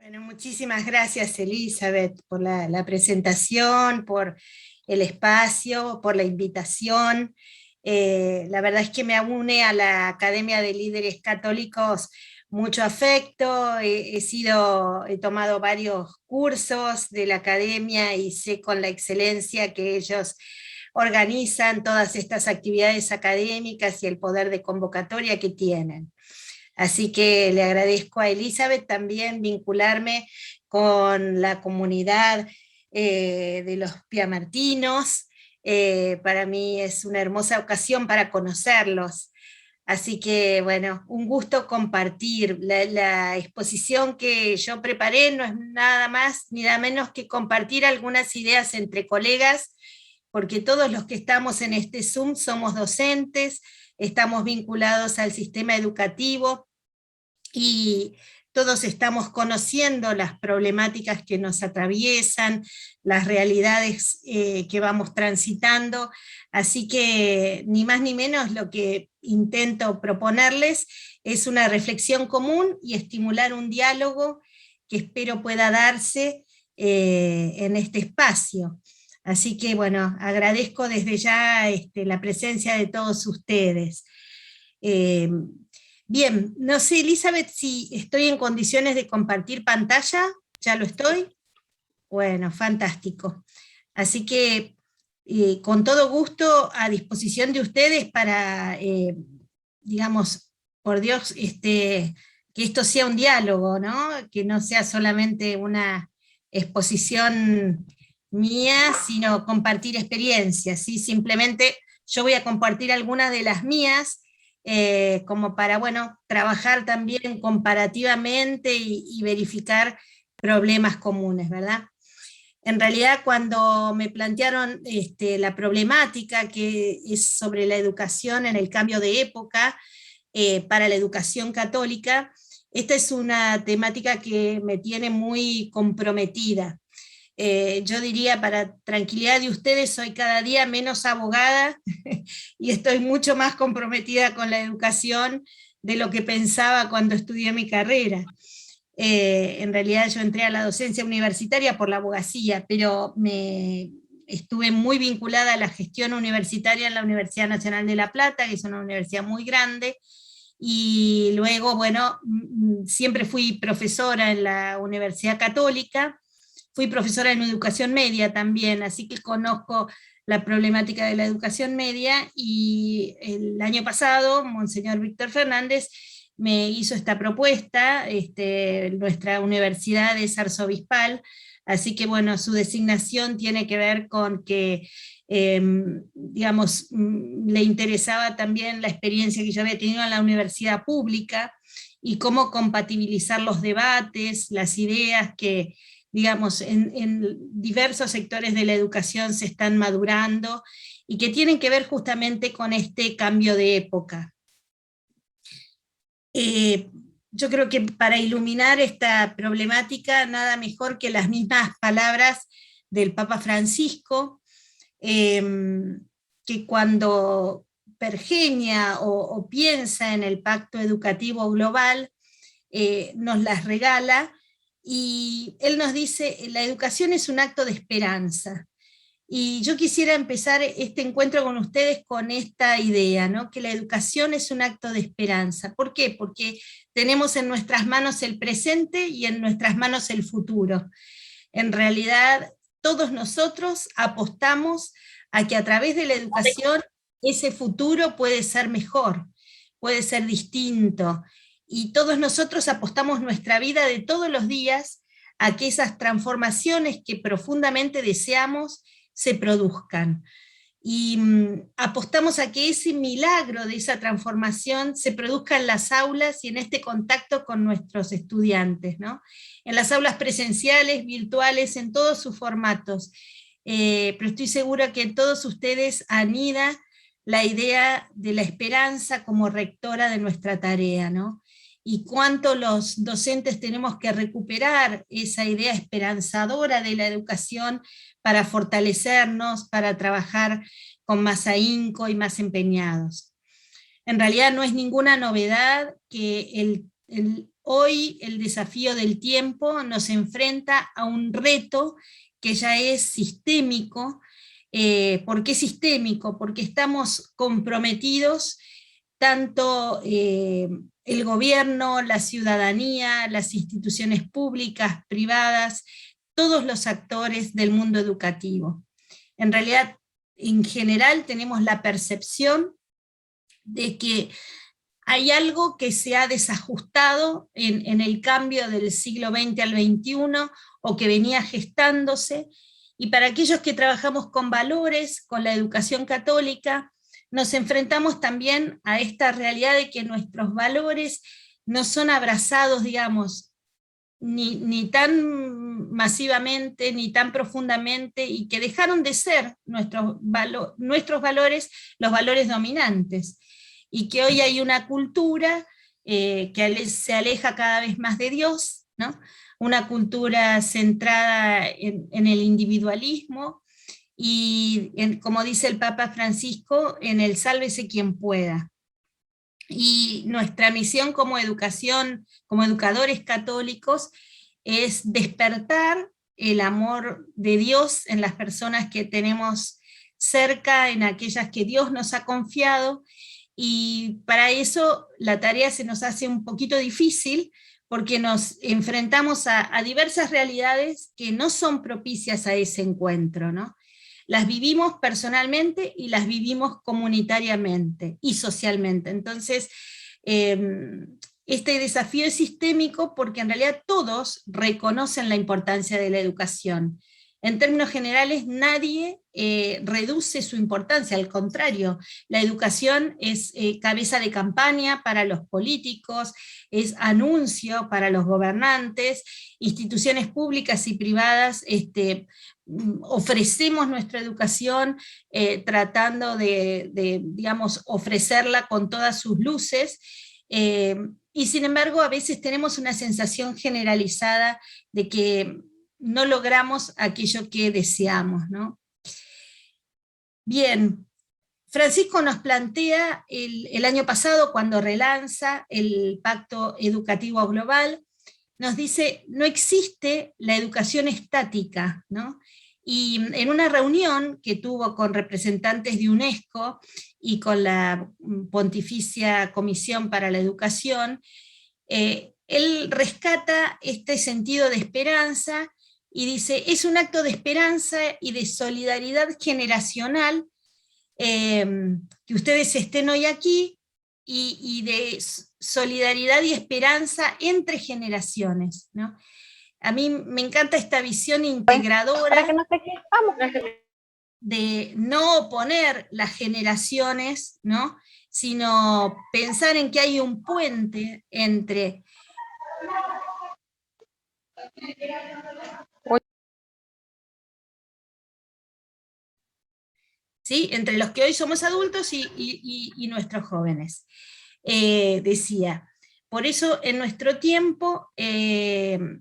Bueno, muchísimas gracias, Elizabeth, por la presentación, por el espacio, por la invitación. La verdad es que me une a la Academia de Líderes Católicos mucho afecto. He tomado varios cursos de la academia y sé con la excelencia que ellos organizan todas estas actividades académicas y el poder de convocatoria que tienen. Así que le agradezco a Elizabeth también vincularme con la comunidad de los piamartinos. Para mí es una hermosa ocasión para conocerlos. Así que, bueno, un gusto compartir. La exposición que yo preparé no es nada más ni nada menos que compartir algunas ideas entre colegas, porque todos los que estamos en este Zoom somos docentes, estamos vinculados al sistema educativo, y todos estamos conociendo las problemáticas que nos atraviesan, las realidades que vamos transitando, así que ni más ni menos lo que intento proponerles es una reflexión común y estimular un diálogo que espero pueda darse en este espacio. Así que bueno, agradezco desde ya la presencia de todos ustedes. Eh, Bien, no sé, Elizabeth, si estoy en condiciones de compartir pantalla, ¿ya lo estoy? Bueno, fantástico. Así que con todo gusto a disposición de ustedes para, digamos, por Dios, que esto sea un diálogo, ¿no? Que no sea solamente una exposición mía, sino compartir experiencias, ¿sí? Simplemente yo voy a compartir algunas de las mías, como para, bueno, trabajar también comparativamente y verificar problemas comunes, ¿verdad? En realidad, cuando me plantearon la problemática que es sobre la educación en el cambio de época para la educación católica, esta es una temática que me tiene muy comprometida. Yo diría, para tranquilidad de ustedes, soy cada día menos abogada y estoy mucho más comprometida con la educación de lo que pensaba cuando estudié mi carrera. En realidad yo entré a la docencia universitaria por la abogacía, pero estuve muy vinculada a la gestión universitaria en la Universidad Nacional de La Plata, que es una universidad muy grande, y luego, bueno, siempre fui profesora en la Universidad Católica, fui profesora en educación media también, así que conozco la problemática de la educación media, y el año pasado, Monseñor Víctor Fernández me hizo esta propuesta, nuestra universidad es arzobispal, así que bueno, su designación tiene que ver con que, digamos, le interesaba también la experiencia que yo había tenido en la universidad pública, y cómo compatibilizar los debates, las ideas que, digamos, en diversos sectores de la educación se están madurando, y que tienen que ver justamente con este cambio de época. Eh, yo creo que para iluminar esta problemática, nada mejor que las mismas palabras del Papa Francisco, eh, que cuando pergeña o piensa en el pacto educativo global, nos las regala, y él nos dice: la educación es un acto de esperanza. Y yo quisiera empezar este encuentro con ustedes con esta idea, ¿no? Que la educación es un acto de esperanza. ¿Por qué? Porque tenemos en nuestras manos el presente y en nuestras manos el futuro. En realidad, todos nosotros apostamos a que a través de la educación ese futuro puede ser mejor, puede ser distinto. Y todos nosotros apostamos nuestra vida de todos los días a que esas transformaciones que profundamente deseamos se produzcan. Y apostamos a que ese milagro de esa transformación se produzca en las aulas y en este contacto con nuestros estudiantes, ¿no? En las aulas presenciales, virtuales, en todos sus formatos. Pero estoy segura que en todos ustedes anida la idea de la esperanza como rectora de nuestra tarea, ¿no? Y cuánto los docentes tenemos que recuperar esa idea esperanzadora de la educación para fortalecernos, para trabajar con más ahínco y más empeñados. En realidad no es ninguna novedad que hoy el desafío del tiempo nos enfrenta a un reto que ya es sistémico. ¿Por qué sistémico? Porque estamos comprometidos tanto el gobierno, la ciudadanía, las instituciones públicas, privadas, todos los actores del mundo educativo. En realidad, en general, tenemos la percepción de que hay algo que se ha desajustado en el cambio del siglo XX al XXI, o que venía gestándose, y para aquellos que trabajamos con valores, con la educación católica, nos enfrentamos también a esta realidad de que nuestros valores no son abrazados, digamos, ni tan masivamente, ni tan profundamente, y que dejaron de ser nuestros valores los valores dominantes, y que hoy hay una cultura que se aleja cada vez más de Dios, ¿no? Una cultura centrada en el individualismo, y como dice el Papa Francisco, en el sálvese quien pueda. Y nuestra misión como educación, como educadores católicos, es despertar el amor de Dios en las personas que tenemos cerca, en aquellas que Dios nos ha confiado, y para eso la tarea se nos hace un poquito difícil, porque nos enfrentamos a diversas realidades que no son propicias a ese encuentro, ¿no? Las vivimos personalmente y las vivimos comunitariamente y socialmente. Entonces, este desafío es sistémico porque en realidad todos reconocen la importancia de la educación. En términos generales, nadie reduce su importancia, al contrario, la educación es cabeza de campaña para los políticos, es anuncio para los gobernantes, instituciones públicas y privadas ofrecemos nuestra educación tratando digamos, ofrecerla con todas sus luces, y sin embargo a veces tenemos una sensación generalizada de que no logramos aquello que deseamos, ¿no? Bien, Francisco nos plantea el año pasado, cuando relanza el Pacto Educativo Global, nos dice, no existe la educación estática, ¿no? Y en una reunión que tuvo con representantes de UNESCO y con la Pontificia Comisión para la Educación, él rescata este sentido de esperanza y dice, es un acto de esperanza y de solidaridad generacional que ustedes estén hoy aquí, y de solidaridad y esperanza entre generaciones, ¿no? A mí me encanta esta visión integradora para que no te equivocamos. de no oponer las generaciones, ¿no? Sino pensar en que hay un puente entre ¿sí? Entre los que hoy somos adultos y nuestros jóvenes. Decía, por eso en nuestro tiempo el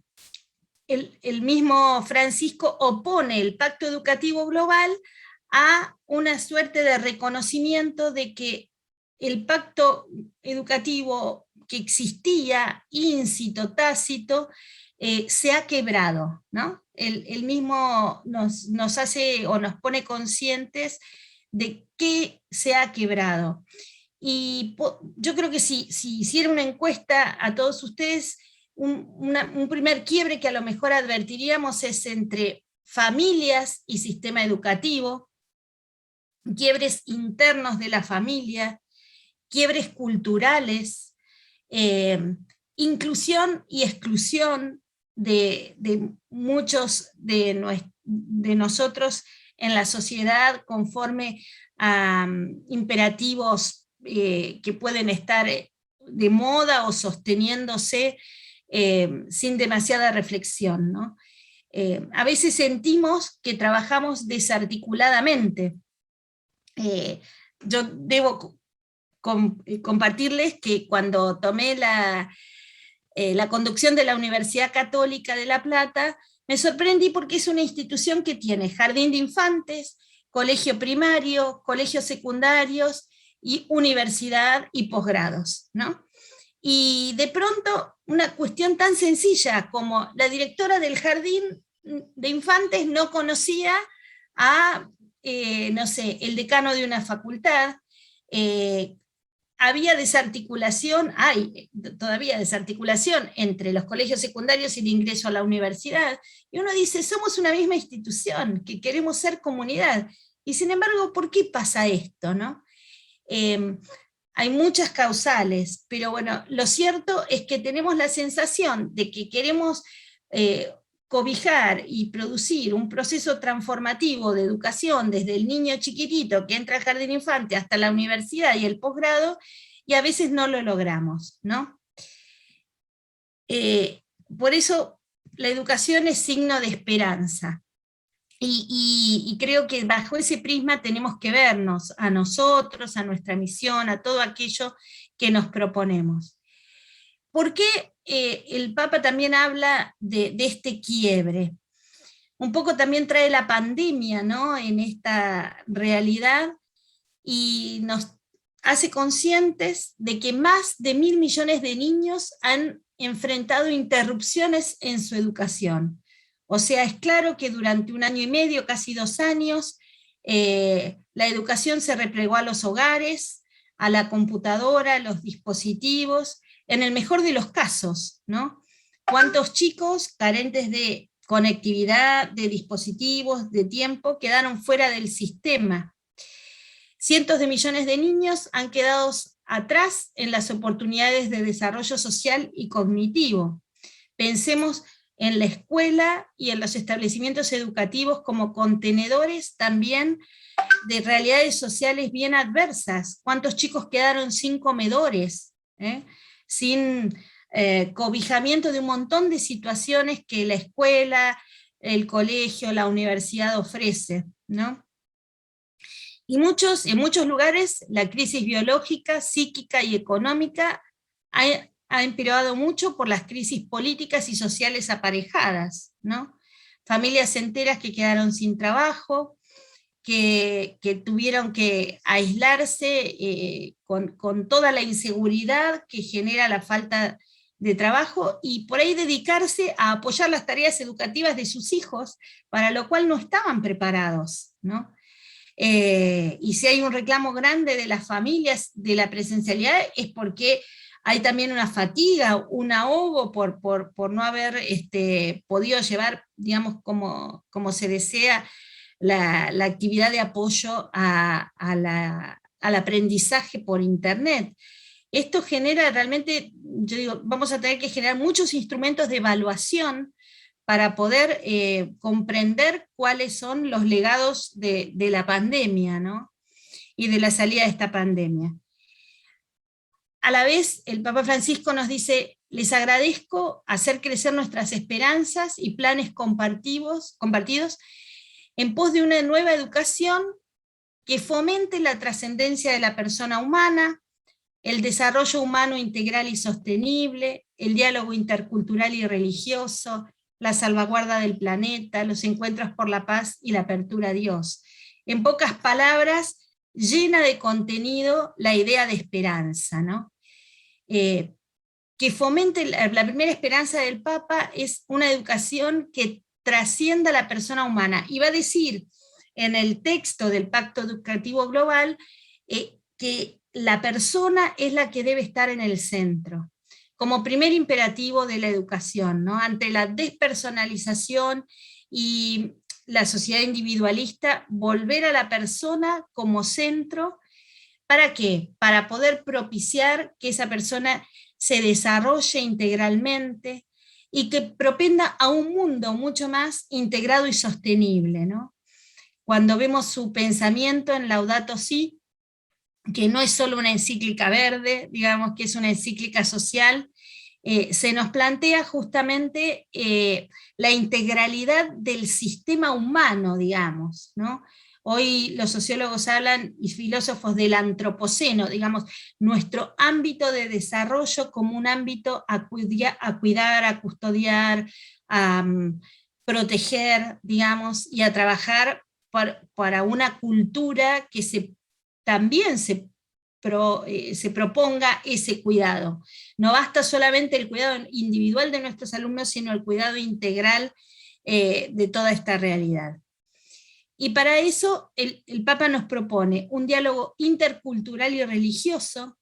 mismo Francisco opone el Pacto Educativo Global a una suerte de reconocimiento de que el pacto educativo que existía, íncito, tácito, se ha quebrado, ¿no? Él mismo nos hace o nos pone conscientes de qué se ha quebrado. Y yo creo que si hiciera una encuesta a todos ustedes, un primer quiebre que a lo mejor advertiríamos es entre familias y sistema educativo, quiebres internos de la familia, quiebres culturales, inclusión y exclusión de muchos de nosotros en la sociedad conforme a imperativos que pueden estar de moda o sosteniéndose sin demasiada reflexión, ¿no? A veces sentimos que trabajamos desarticuladamente. Yo debo compartirles que cuando tomé la conducción de la Universidad Católica de La Plata, me sorprendí porque es una institución que tiene jardín de infantes, colegio primario, colegios secundarios y universidad y posgrados, ¿no? Y de pronto, una cuestión tan sencilla como la directora del jardín de infantes no conocía a, no sé, el decano de una facultad, eh, había desarticulación, hay todavía desarticulación entre los colegios secundarios y el ingreso a la universidad, y uno dice, somos una misma institución, que queremos ser comunidad, y sin embargo, ¿por qué pasa esto, no? Eh, Hay muchas causales, pero bueno, lo cierto es que tenemos la sensación de que queremos eh, cobijar y producir un proceso transformativo de educación desde el niño chiquitito que entra al jardín infante hasta la universidad y el posgrado, y a veces no lo logramos, ¿no? Eh, por eso la educación es signo de esperanza. Y creo que bajo ese prisma tenemos que vernos a nosotros, a nuestra misión, a todo aquello que nos proponemos. ¿Por qué el Papa también habla de este quiebre? Un poco también trae la pandemia, ¿no?, en esta realidad, y nos hace conscientes de que más de 1.000 millones de niños han enfrentado interrupciones en su educación. O sea, es claro que durante 1 año y medio, casi 2 años, la educación se replegó a los hogares, a la computadora, a los dispositivos, en el mejor de los casos, ¿no? ¿Cuántos chicos carentes de conectividad, de dispositivos, de tiempo, quedaron fuera del sistema? Cientos de millones de niños han quedado atrás en las oportunidades de desarrollo social y cognitivo. Pensemos en la escuela y en los establecimientos educativos como contenedores también de realidades sociales bien adversas. ¿Cuántos chicos quedaron sin comedores? Sin cobijamiento de un montón de situaciones que la escuela, el colegio, la universidad ofrece, ¿no? Y en muchos lugares la crisis biológica, psíquica y económica ha empeorado mucho por las crisis políticas y sociales aparejadas, ¿no? Familias enteras que quedaron sin trabajo, que tuvieron que aislarse con toda la inseguridad que genera la falta de trabajo, y por ahí dedicarse a apoyar las tareas educativas de sus hijos, para lo cual no estaban preparados, ¿no? Y si hay un reclamo grande de las familias de la presencialidad, es porque hay también una fatiga, un ahogo por no haber podido llevar, digamos, como se desea, la actividad de apoyo al aprendizaje por Internet. Esto genera realmente, yo digo, vamos a tener que generar muchos instrumentos de evaluación para poder comprender cuáles son los legados de la pandemia, ¿no?, y de la salida de esta pandemia. A la vez, el Papa Francisco nos dice, les agradezco hacer crecer nuestras esperanzas y planes compartidos en pos de una nueva educación que fomente la trascendencia de la persona humana, el desarrollo humano integral y sostenible, el diálogo intercultural y religioso, la salvaguarda del planeta, los encuentros por la paz y la apertura a Dios. En pocas palabras, llena de contenido la idea de esperanza, ¿no? Que fomente, la primera esperanza del Papa es una educación que trascienda a la persona humana, y va a decir en el texto del Pacto Educativo Global que la persona es la que debe estar en el centro, como primer imperativo de la educación, ¿no? Ante la despersonalización y la sociedad individualista, volver a la persona como centro. ¿Para qué? Para poder propiciar que esa persona se desarrolle integralmente y que propenda a un mundo mucho más integrado y sostenible, ¿no? Cuando vemos su pensamiento en Laudato Si, que no es solo una encíclica verde, digamos que es una encíclica social, se nos plantea justamente la integralidad del sistema humano, digamos, ¿no? Hoy los sociólogos hablan y filósofos del antropoceno, digamos, nuestro ámbito de desarrollo como un ámbito a cuidar, a custodiar, a proteger, digamos, y a trabajar para una cultura que también se se proponga ese cuidado. No basta solamente el cuidado individual de nuestros alumnos, sino el cuidado integral de toda esta realidad. Y para eso el Papa nos propone un diálogo intercultural y religioso,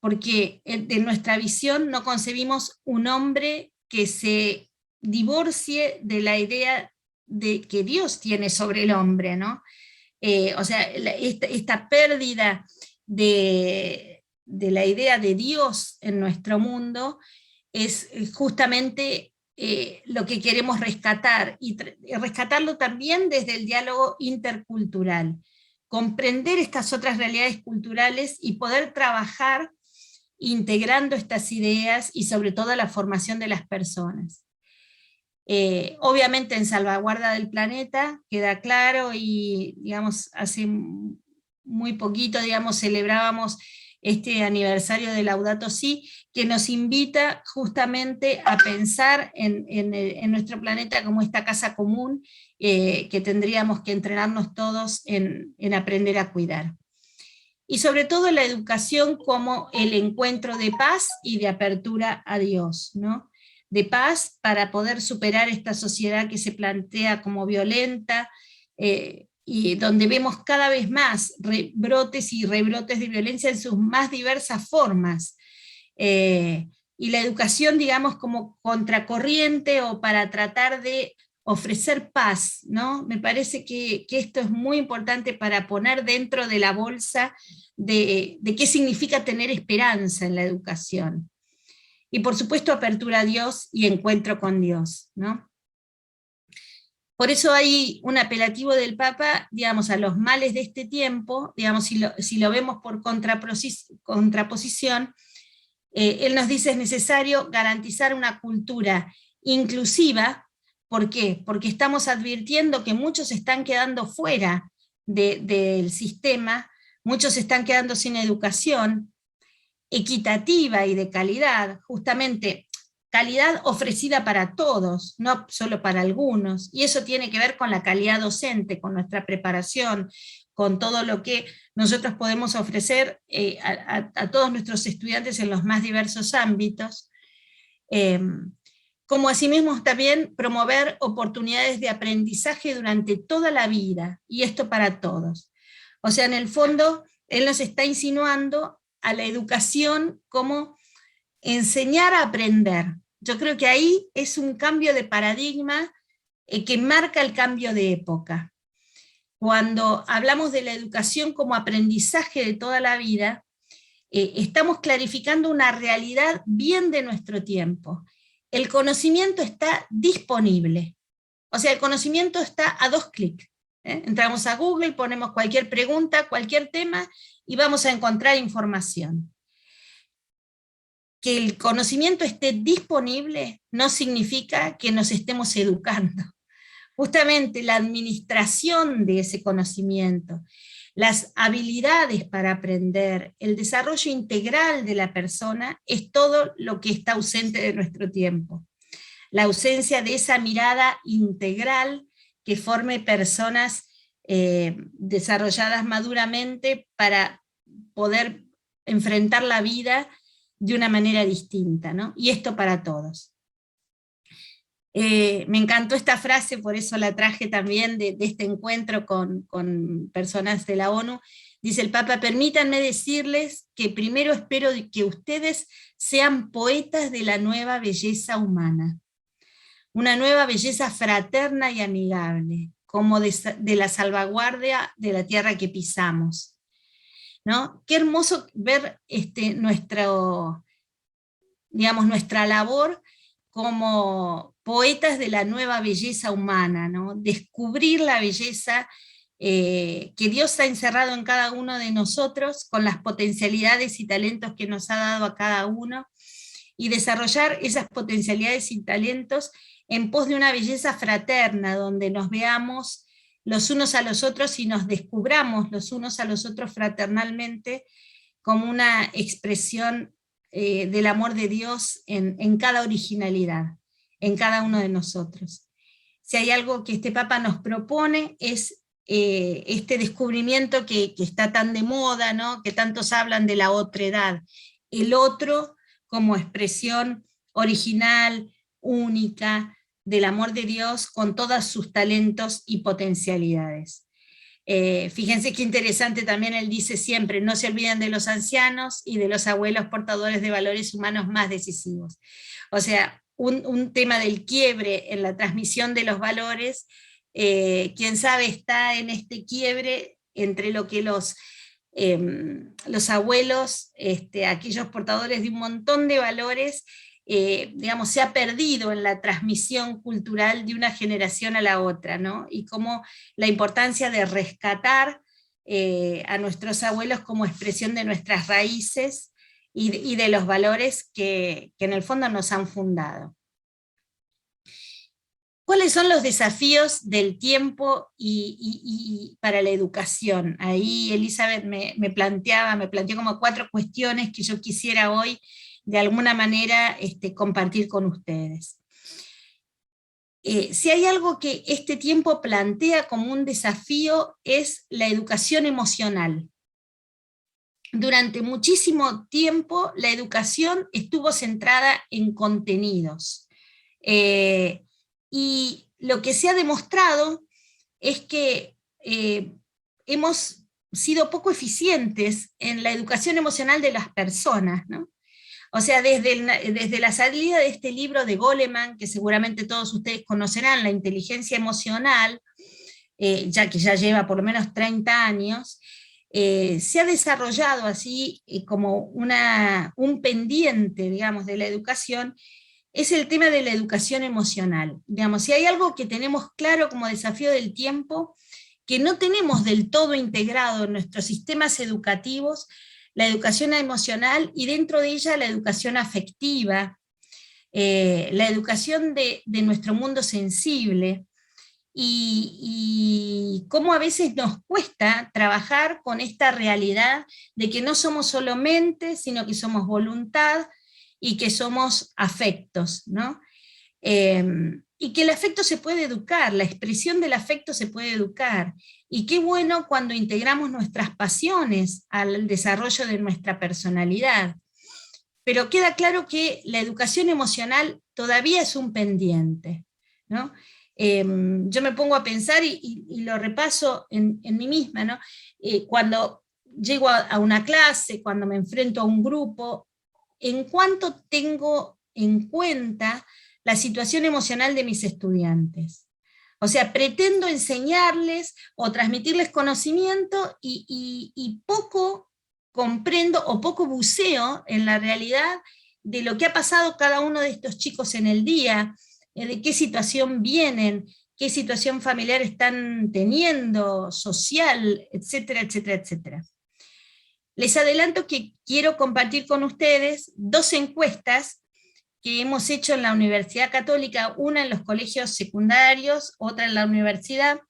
porque de nuestra visión no concebimos un hombre que se divorcie de la idea que Dios tiene sobre el hombre, ¿no? O sea, esta pérdida de la idea de Dios en nuestro mundo es justamente lo que queremos rescatar, y rescatarlo también desde el diálogo intercultural, comprender estas otras realidades culturales y poder trabajar integrando estas ideas y sobre todo la formación de las personas. Obviamente en salvaguarda del planeta, queda claro, y digamos, hace muy poquito, digamos, celebrábamos este aniversario de Laudato Si, que nos invita justamente a pensar en nuestro planeta como esta casa común, que tendríamos que entrenarnos todos en aprender a cuidar. Y sobre todo la educación como el encuentro de paz y de apertura a Dios, ¿no? De paz para poder superar esta sociedad que se plantea como violenta, y donde vemos cada vez más brotes y rebrotes de violencia en sus más diversas formas. Y la educación, digamos, como contracorriente o para tratar de ofrecer paz, ¿no? Me parece que esto es muy importante para poner dentro de la bolsa de qué significa tener esperanza en la educación. Y por supuesto apertura a Dios y encuentro con Dios, ¿no? Por eso hay un apelativo del Papa, digamos, a los males de este tiempo, digamos, si lo vemos por contraposición, él nos dice es necesario garantizar una cultura inclusiva. ¿Por qué? Porque estamos advirtiendo que muchos están quedando fuera del sistema, muchos están quedando sin educación equitativa y de calidad, justamente calidad ofrecida para todos, no solo para algunos, y eso tiene que ver con la calidad docente, con nuestra preparación, con todo lo que nosotros podemos ofrecer a todos nuestros estudiantes en los más diversos ámbitos, como asimismo también promover oportunidades de aprendizaje durante toda la vida, y esto para todos. O sea, en el fondo, él nos está insinuando a la educación como enseñar a aprender. Yo creo que ahí es un cambio de paradigma que marca el cambio de época. Cuando hablamos de la educación como aprendizaje de toda la vida, estamos clarificando una realidad bien de nuestro tiempo. El conocimiento está disponible. O sea, el conocimiento está a 2 clics. Entramos a Google, ponemos cualquier pregunta, cualquier tema, y vamos a encontrar información. Que el conocimiento esté disponible no significa que nos estemos educando. Justamente la administración de ese conocimiento, las habilidades para aprender, el desarrollo integral de la persona es todo lo que está ausente de nuestro tiempo. La ausencia de esa mirada integral que forme personas desarrolladas maduramente para poder enfrentar la vida de una manera distinta, ¿no? Y esto para todos. Me encantó esta frase, por eso la traje también de este encuentro con personas de la ONU. Dice el Papa: permítanme decirles que primero espero que ustedes sean poetas de la nueva belleza humana, una nueva belleza fraterna y amigable, como de la salvaguardia de la tierra que pisamos, ¿no? Qué hermoso ver nuestra labor como poetas de la nueva belleza humana, ¿no? Descubrir la belleza que Dios ha encerrado en cada uno de nosotros, con las potencialidades y talentos que nos ha dado a cada uno, y desarrollar esas potencialidades y talentos en pos de una belleza fraterna, donde nos veamos los unos a los otros y nos descubramos los unos a los otros fraternalmente, como una expresión del amor de Dios en cada originalidad, en cada uno de nosotros. Si hay algo que este Papa nos propone es este descubrimiento que está tan de moda, ¿no? Que tantos hablan de la otredad, el otro como expresión original, única, del amor de Dios con todos sus talentos y potencialidades. Fíjense qué interesante también él dice siempre, no se olviden de los ancianos y de los abuelos portadores de valores humanos más decisivos. O sea, un tema del quiebre en la transmisión de los valores, quién sabe está en este quiebre entre lo que los abuelos, aquellos portadores de un montón de valores, digamos, se ha perdido en la transmisión cultural de una generación a la otra, ¿no? Y cómo la importancia de rescatar a nuestros abuelos como expresión de nuestras raíces y de los valores que en el fondo nos han fundado. ¿Cuáles son los desafíos del tiempo y para la educación? Ahí Elizabeth me planteó como 4 cuestiones que yo quisiera hoy de alguna manera compartir con ustedes. Si hay algo que este tiempo plantea como un desafío es la educación emocional. Durante muchísimo tiempo la educación estuvo centrada en contenidos. Y lo que se ha demostrado es que hemos sido poco eficientes en la educación emocional de las personas, ¿no? O sea, desde la salida de este libro de Goleman, que seguramente todos ustedes conocerán, La inteligencia emocional, ya que ya lleva por lo menos 30 años, se ha desarrollado así como un pendiente, digamos, de la educación, es el tema de la educación emocional. Digamos, si hay algo que tenemos claro como desafío del tiempo, que no tenemos del todo integrado en nuestros sistemas educativos, la educación emocional y dentro de ella la educación afectiva, la educación de nuestro mundo sensible, y cómo a veces nos cuesta trabajar con esta realidad de que no somos solo mente, sino que somos voluntad y que somos afectos, ¿no? Y que el afecto se puede educar, la expresión del afecto se puede educar, y qué bueno cuando integramos nuestras pasiones al desarrollo de nuestra personalidad. Pero queda claro que la educación emocional todavía es un pendiente, ¿no? Yo me pongo a pensar y lo repaso en mí misma, ¿no? Cuando llego a una clase, cuando me enfrento a un grupo, ¿en cuánto tengo en cuenta la situación emocional de mis estudiantes? O sea, pretendo enseñarles o transmitirles conocimiento y poco comprendo o poco buceo en la realidad de lo que ha pasado cada uno de estos chicos en el día, de qué situación vienen, qué situación familiar están teniendo, social, etcétera, etcétera, etcétera. Les adelanto que quiero compartir con ustedes 2 encuestas que hemos hecho en la Universidad Católica, una en los colegios secundarios, otra en la universidad,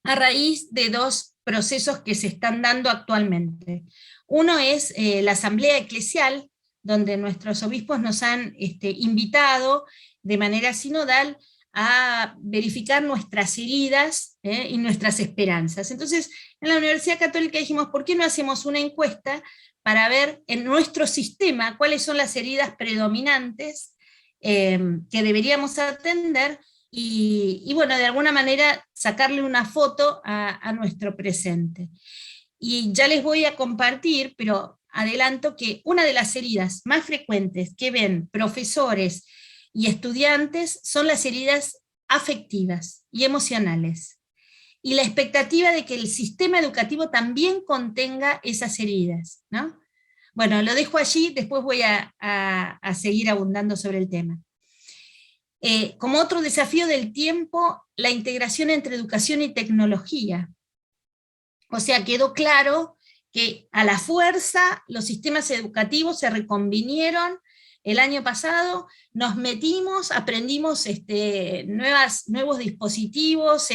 a raíz de 2 procesos que se están dando actualmente. Uno es la asamblea eclesial, donde nuestros obispos nos han invitado de manera sinodal a verificar nuestras heridas y nuestras esperanzas. Entonces, en la Universidad Católica dijimos, ¿por qué no hacemos una encuesta para ver en nuestro sistema cuáles son las heridas predominantes que deberíamos atender y bueno, de alguna manera sacarle una foto a nuestro presente? Y ya les voy a compartir, pero adelanto que una de las heridas más frecuentes que ven profesores y estudiantes son las heridas afectivas y emocionales, y la expectativa de que el sistema educativo también contenga esas heridas, ¿no? Bueno, lo dejo allí, después voy a seguir abundando sobre el tema. Como otro desafío del tiempo, la integración entre educación y tecnología. O sea, quedó claro que a la fuerza los sistemas educativos se reconvinieron el año pasado, nos metimos, aprendimos nuevos dispositivos,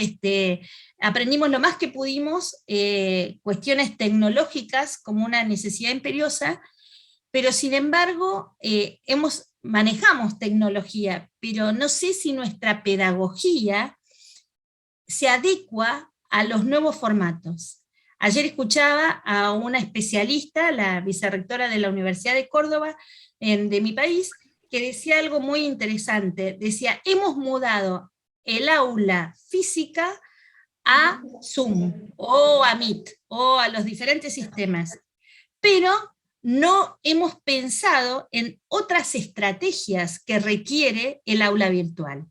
aprendimos lo más que pudimos, cuestiones tecnológicas como una necesidad imperiosa, pero sin embargo manejamos tecnología, pero no sé si nuestra pedagogía se adecua a los nuevos formatos. Ayer escuchaba a una especialista, la vicerrectora de la Universidad de Córdoba, de mi país, que decía algo muy interesante. Decía, hemos mudado el aula física a Zoom, o a Meet, o a los diferentes sistemas, pero no hemos pensado en otras estrategias que requiere el aula virtual.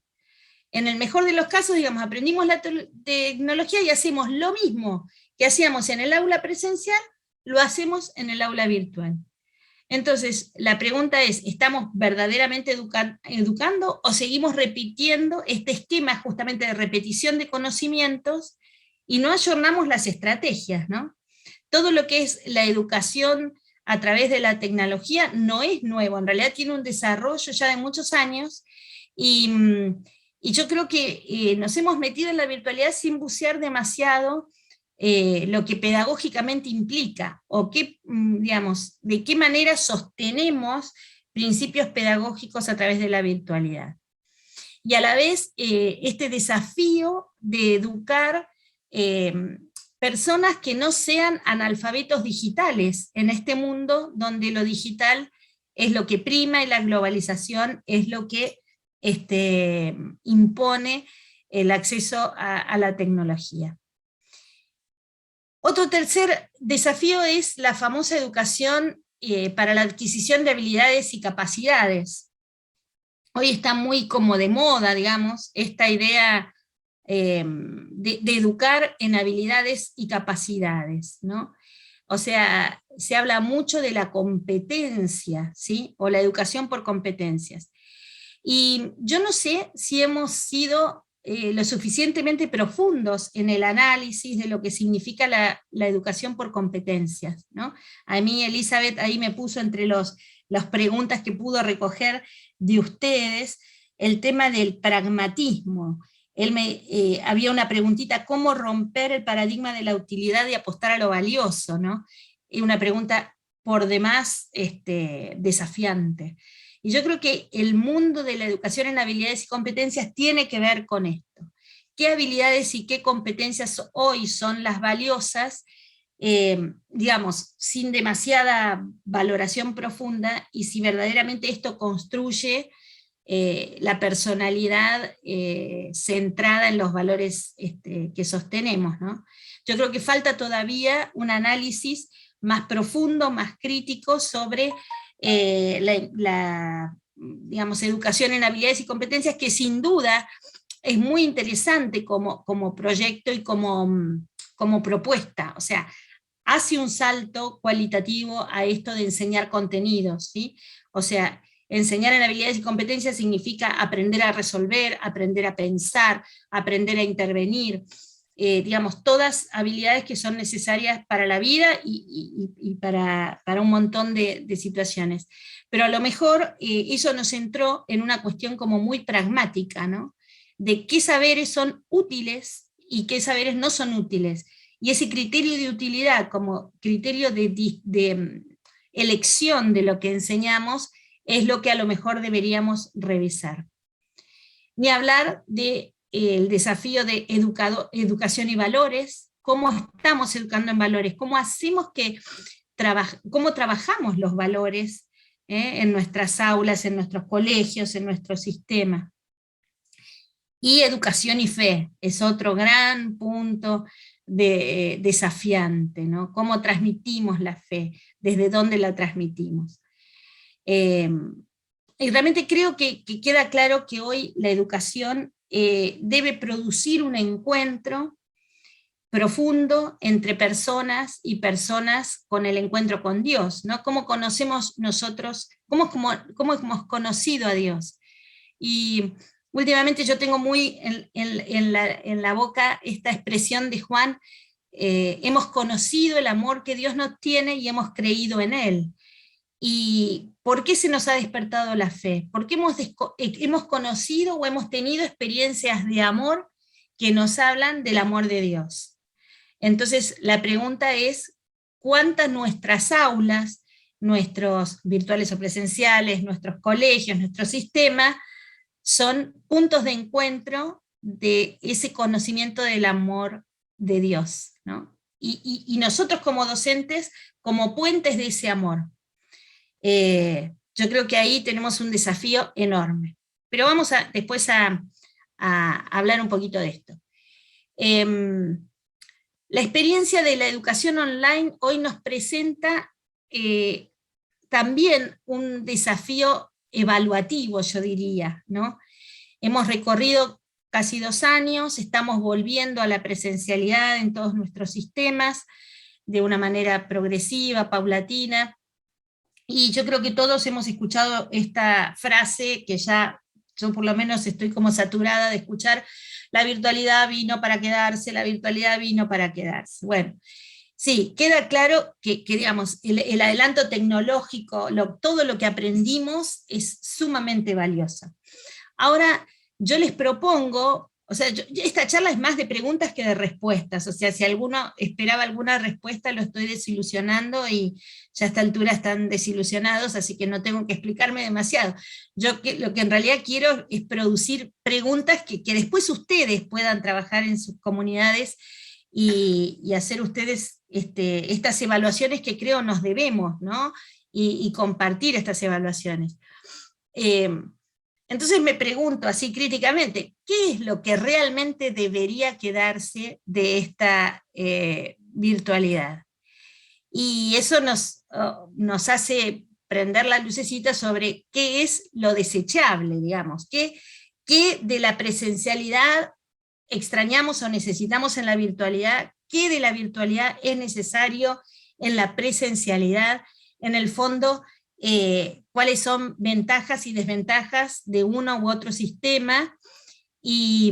En el mejor de los casos, digamos, aprendimos la tecnología y hacemos lo mismo que hacíamos en el aula presencial, lo hacemos en el aula virtual. Entonces, la pregunta es, ¿estamos verdaderamente educando o seguimos repitiendo este esquema justamente de repetición de conocimientos y no ayornamos las estrategias, ¿no? Todo lo que es la educación a través de la tecnología no es nuevo, en realidad tiene un desarrollo ya de muchos años, y yo creo que nos hemos metido en la virtualidad sin bucear demasiado lo que pedagógicamente implica, o qué, digamos, de qué manera sostenemos principios pedagógicos a través de la virtualidad. Y a la vez, este desafío de educar personas que no sean analfabetos digitales en este mundo donde lo digital es lo que prima y la globalización es lo que impone el acceso a la tecnología. Otro tercer desafío es la famosa educación para la adquisición de habilidades y capacidades. Hoy está muy como de moda, digamos, esta idea de educar en habilidades y capacidades, ¿no? O sea, se habla mucho de la competencia, ¿sí? O la educación por competencias. Y yo no sé si hemos sido lo suficientemente profundos en el análisis de lo que significa la educación por competencias, ¿no? A mí Elizabeth ahí me puso entre las preguntas que pudo recoger de ustedes, el tema del pragmatismo. Había una preguntita, ¿cómo romper el paradigma de la utilidad y apostar a lo valioso? ¿No? Y una pregunta por demás desafiante. Y yo creo que el mundo de la educación en habilidades y competencias tiene que ver con esto. ¿Qué habilidades y qué competencias hoy son las valiosas? Digamos, sin demasiada valoración profunda, y si verdaderamente esto construye la personalidad centrada en los valores que sostenemos, ¿no? Yo creo que falta todavía un análisis más profundo, más crítico sobre digamos, educación en habilidades y competencias, que sin duda es muy interesante como proyecto y como propuesta. O sea, hace un salto cualitativo a esto de enseñar contenidos, ¿sí? O sea, enseñar en habilidades y competencias significa aprender a resolver, aprender a pensar, aprender a intervenir, digamos, todas habilidades que son necesarias para la vida y para un montón de situaciones. Pero a lo mejor eso nos centró en una cuestión como muy pragmática, ¿no? De qué saberes son útiles y qué saberes no son útiles. Y ese criterio de utilidad como criterio de elección de lo que enseñamos es lo que a lo mejor deberíamos revisar. Ni hablar del desafío de educación y valores, cómo estamos educando en valores, cómo hacemos cómo trabajamos los valores en nuestras aulas, en nuestros colegios, en nuestro sistema. Y educación y fe es otro gran punto desafiante, ¿no? Cómo transmitimos la fe, desde dónde la transmitimos. Y realmente creo que queda claro que hoy la educación debe producir un encuentro profundo entre personas y personas con el encuentro con Dios, ¿no? ¿Cómo conocemos nosotros, cómo hemos conocido a Dios? Y últimamente yo tengo muy en la boca esta expresión de Juan, hemos conocido el amor que Dios nos tiene y hemos creído en Él. ¿Y por qué se nos ha despertado la fe? Porque hemos conocido o hemos tenido experiencias de amor que nos hablan del amor de Dios. Entonces la pregunta es, ¿cuántas nuestras aulas, nuestros virtuales o presenciales, nuestros colegios, nuestro sistema, son puntos de encuentro de ese conocimiento del amor de Dios, ¿no? Y nosotros como docentes, como puentes de ese amor. Yo creo que ahí tenemos un desafío enorme. Pero vamos después a hablar un poquito de esto. La experiencia de la educación online hoy nos presenta también un desafío evaluativo, yo diría, ¿no? Hemos recorrido casi 2 años, estamos volviendo a la presencialidad en todos nuestros sistemas, de una manera progresiva, paulatina, y yo creo que todos hemos escuchado esta frase que ya yo por lo menos estoy como saturada de escuchar: la virtualidad vino para quedarse, la virtualidad vino para quedarse. Bueno, sí, queda claro que digamos, el adelanto tecnológico, todo lo que aprendimos es sumamente valioso. Ahora, yo les propongo, o sea, esta charla es más de preguntas que de respuestas, o sea, si alguno esperaba alguna respuesta, lo estoy desilusionando y ya a esta altura están desilusionados, así que no tengo que explicarme demasiado. Yo lo que en realidad quiero es producir preguntas que después ustedes puedan trabajar en sus comunidades y hacer ustedes estas evaluaciones que creo nos debemos, ¿no? Y compartir estas evaluaciones. Entonces me pregunto así críticamente, ¿qué es lo que realmente debería quedarse de esta virtualidad? Y eso nos hace prender la lucecita sobre qué es lo desechable, digamos, qué de la presencialidad extrañamos o necesitamos en la virtualidad, qué de la virtualidad es necesario en la presencialidad, en el fondo, cuáles son ventajas y desventajas de uno u otro sistema, y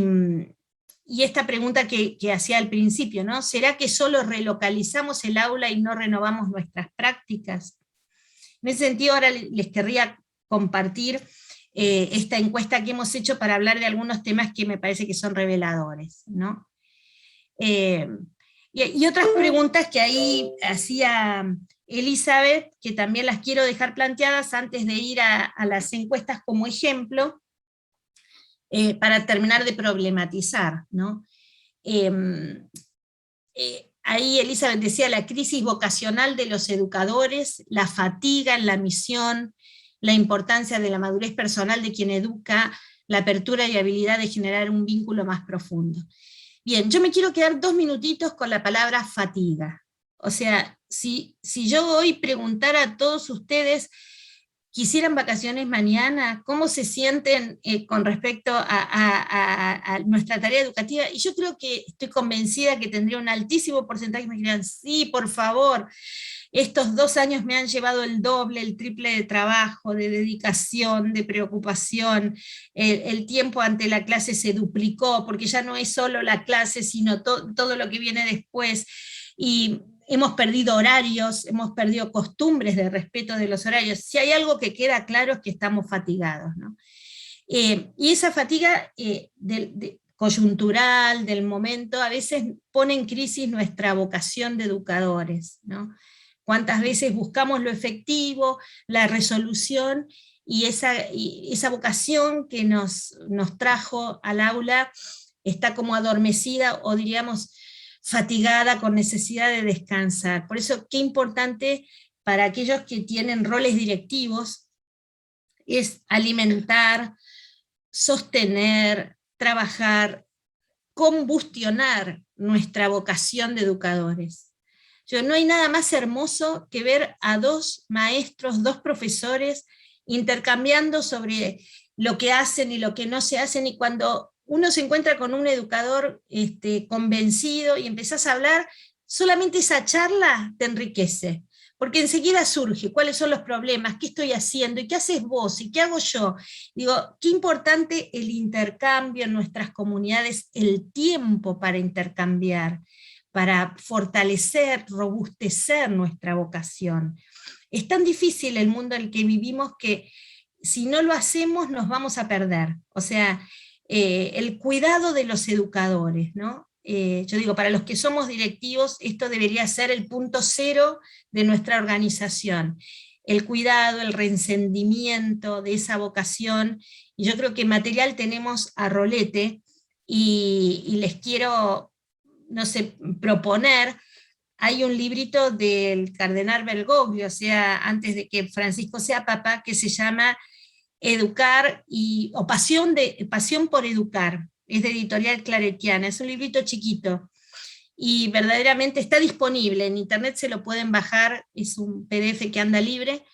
esta pregunta que hacía al principio, ¿no? ¿Será que solo relocalizamos el aula y no renovamos nuestras prácticas? En ese sentido, ahora les querría compartir esta encuesta que hemos hecho para hablar de algunos temas que me parece que son reveladores, ¿no? Y otras preguntas que ahí hacía Elizabeth, que también las quiero dejar planteadas antes de ir a las encuestas como ejemplo, para terminar de problematizar, ¿no? Ahí Elizabeth decía: la crisis vocacional de los educadores, la fatiga en la misión, la importancia de la madurez personal de quien educa, la apertura y habilidad de generar un vínculo más profundo. Bien, yo me quiero quedar 2 minutitos con la palabra fatiga. O sea, si yo hoy preguntara a todos ustedes, ¿quisieran vacaciones mañana? ¿Cómo se sienten con respecto a nuestra tarea educativa? Y yo creo que estoy convencida que tendría un altísimo porcentaje que me dirían: sí, por favor, estos 2 años me han llevado el doble, el triple de trabajo, de dedicación, de preocupación, el tiempo ante la clase se duplicó, porque ya no es solo la clase, sino todo lo que viene después, y hemos perdido horarios, hemos perdido costumbres de respeto de los horarios. Si hay algo que queda claro es que estamos fatigados, ¿no? Y esa fatiga coyuntural, del momento, a veces pone en crisis nuestra vocación de educadores, ¿no? Cuántas veces buscamos lo efectivo, la resolución, y esa vocación que nos trajo al aula está como adormecida, o diríamos fatigada, con necesidad de descansar. Por eso, qué importante para aquellos que tienen roles directivos es alimentar, sostener, trabajar, combustionar nuestra vocación de educadores. No hay nada más hermoso que ver a 2 maestros, 2 profesores intercambiando sobre lo que hacen y lo que no se hacen, y cuando uno se encuentra con un educador convencido y empezás a hablar, solamente esa charla te enriquece, porque enseguida surge cuáles son los problemas, qué estoy haciendo, y qué haces vos, y qué hago yo. Digo, qué importante el intercambio en nuestras comunidades, el tiempo para intercambiar, para fortalecer, robustecer nuestra vocación. Es tan difícil el mundo en el que vivimos que si no lo hacemos nos vamos a perder. O sea, el cuidado de los educadores, ¿no? Yo digo, para los que somos directivos, esto debería ser el punto cero de nuestra organización. El cuidado, el reencendimiento de esa vocación, y yo creo que material tenemos a rolete, y les quiero no sé, proponer, hay un librito del cardenal Bergoglio, o sea, antes de que Francisco sea papa, que se llama Educar o Pasión por Educar, es de Editorial Claretiana, es un librito chiquito, y verdaderamente está disponible, en internet se lo pueden bajar, es un PDF que anda libre,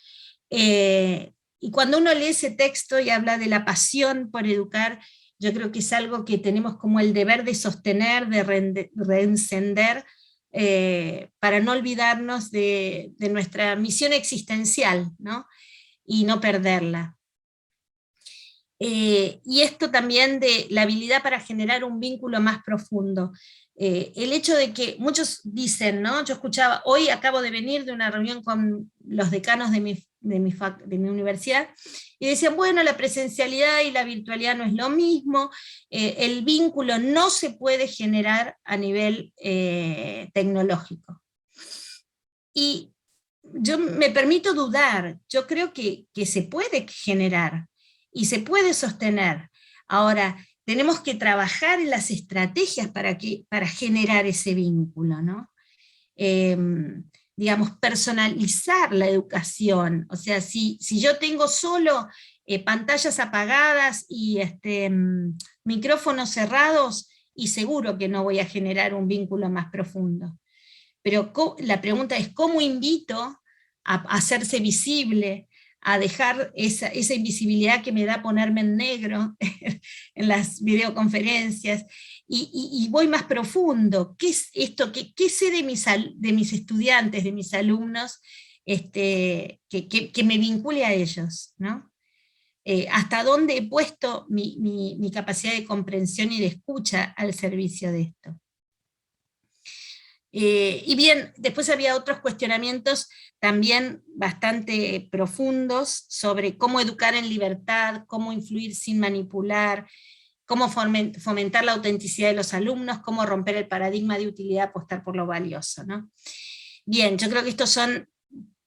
y cuando uno lee ese texto y habla de la pasión por educar, yo creo que es algo que tenemos como el deber de sostener, de reencender, para no olvidarnos de nuestra misión existencial, ¿no? Y no perderla. Y esto también de la habilidad para generar un vínculo más profundo. El hecho de que muchos dicen, ¿no? Yo escuchaba, hoy acabo de venir de una reunión con los decanos de mi universidad, y decían, bueno, la presencialidad y la virtualidad no es lo mismo, el vínculo no se puede generar a nivel tecnológico. Y yo me permito dudar, yo creo que se puede generar y se puede sostener. Ahora, tenemos que trabajar en las estrategias para generar ese vínculo, ¿no? Eh, digamos, personalizar la educación. O sea, si yo tengo solo pantallas apagadas y micrófonos cerrados, y seguro que no voy a generar un vínculo más profundo. Pero la pregunta es, ¿cómo invito a hacerse visible, a dejar esa invisibilidad que me da ponerme en negro en las videoconferencias? Y voy más profundo. ¿Qué es esto? ¿Qué sé de mis estudiantes, de mis alumnos, que me vincule a ellos, ¿no? ¿Hasta dónde he puesto mi capacidad de comprensión y de escucha al servicio de esto? Y bien, después había otros cuestionamientos también bastante profundos sobre cómo educar en libertad, cómo influir sin manipular, cómo fomentar la autenticidad de los alumnos, cómo romper el paradigma de utilidad, apostar por lo valioso, ¿no? Bien, yo creo que estos son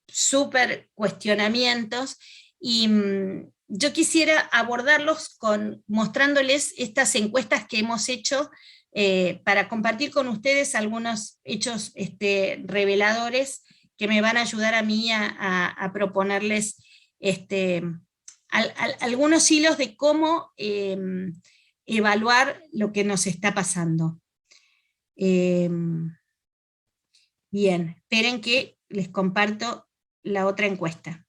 súper cuestionamientos, y yo quisiera abordarlos mostrándoles estas encuestas que hemos hecho, para compartir con ustedes algunos hechos reveladores que me van a ayudar a mí a proponerles algunos hilos de cómo evaluar lo que nos está pasando. Bien, esperen que les comparto la otra encuesta,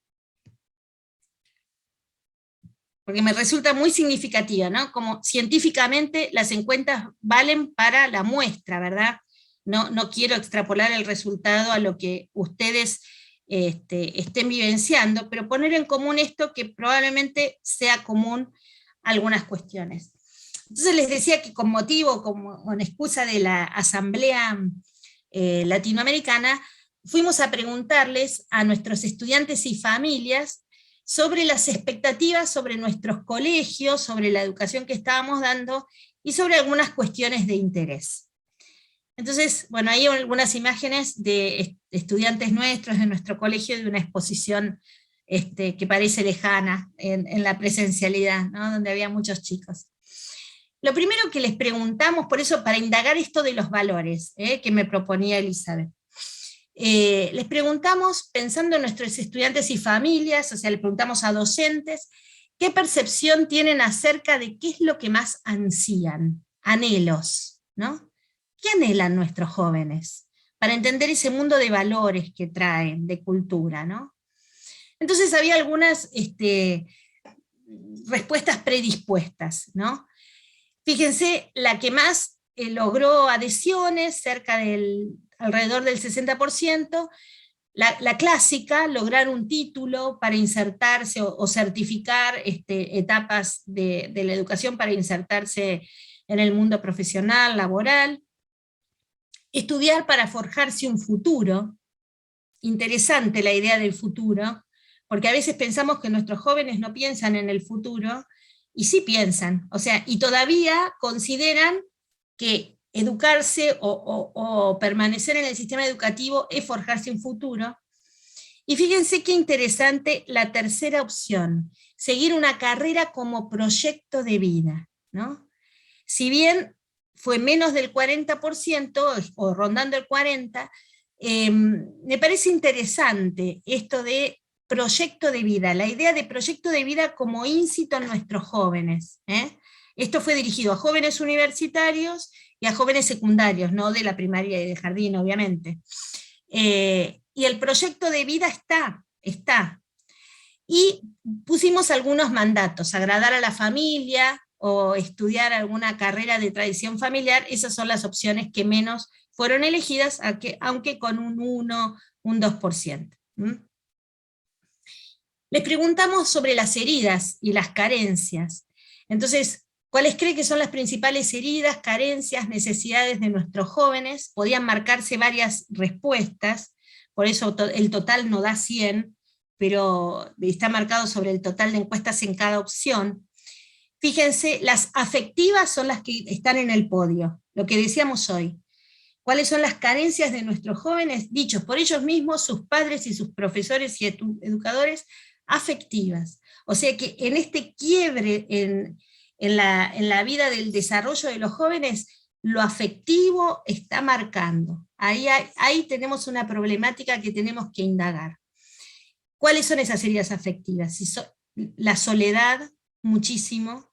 porque me resulta muy significativa, ¿no? Como científicamente las encuestas valen para la muestra, ¿verdad? No quiero extrapolar el resultado a lo que ustedes estén vivenciando, pero poner en común esto que probablemente sea común a algunas cuestiones. Entonces les decía que con motivo, con excusa de la Asamblea Latinoamericana, fuimos a preguntarles a nuestros estudiantes y familias sobre las expectativas sobre nuestros colegios, sobre la educación que estábamos dando, y sobre algunas cuestiones de interés. Entonces, bueno, hay algunas imágenes de estudiantes nuestros, de nuestro colegio, de una exposición que parece lejana en la presencialidad, ¿no? Donde había muchos chicos. Lo primero que les preguntamos, por eso, para indagar esto de los valores, que me proponía Elizabeth, les preguntamos, pensando en nuestros estudiantes y familias, o sea, le preguntamos a docentes, ¿qué percepción tienen acerca de qué es lo que más ansían? Anhelos, ¿no? ¿Qué anhelan nuestros jóvenes? Para entender ese mundo de valores que traen, de cultura, ¿no? Entonces había algunas respuestas predispuestas, ¿no? Fíjense, la que más logró adhesiones, alrededor del 60%, la clásica, lograr un título para insertarse o certificar etapas de la educación para insertarse en el mundo profesional, laboral. Estudiar para forjarse un futuro. Interesante la idea del futuro, porque a veces pensamos que nuestros jóvenes no piensan en el futuro, y sí piensan, o sea, y todavía consideran que educarse o permanecer en el sistema educativo es forjarse un futuro. Y fíjense qué interesante la tercera opción, seguir una carrera como proyecto de vida, ¿no? Si bien fue menos del 40%, o rondando el 40%. Me parece interesante esto de proyecto de vida, la idea de proyecto de vida como íncito en nuestros jóvenes. Esto fue dirigido a jóvenes universitarios y a jóvenes secundarios, no de la primaria y de jardín, obviamente. Y el proyecto de vida está. Y pusimos algunos mandatos: agradar a la familia, o estudiar alguna carrera de tradición familiar. Esas son las opciones que menos fueron elegidas, aunque con un 1, un 2%. Les preguntamos sobre las heridas y las carencias. Entonces, ¿cuáles creen que son las principales heridas, carencias, necesidades de nuestros jóvenes? Podían marcarse varias respuestas, por eso el total no da 100, pero está marcado sobre el total de encuestas en cada opción. Fíjense, las afectivas son las que están en el podio, lo que decíamos hoy. ¿Cuáles son las carencias de nuestros jóvenes? Dichos por ellos mismos, sus padres y sus profesores y educadores, afectivas. O sea que en este quiebre en la vida del desarrollo de los jóvenes, lo afectivo está marcando. Ahí tenemos una problemática que tenemos que indagar. ¿Cuáles son esas heridas afectivas? La soledad, muchísimo,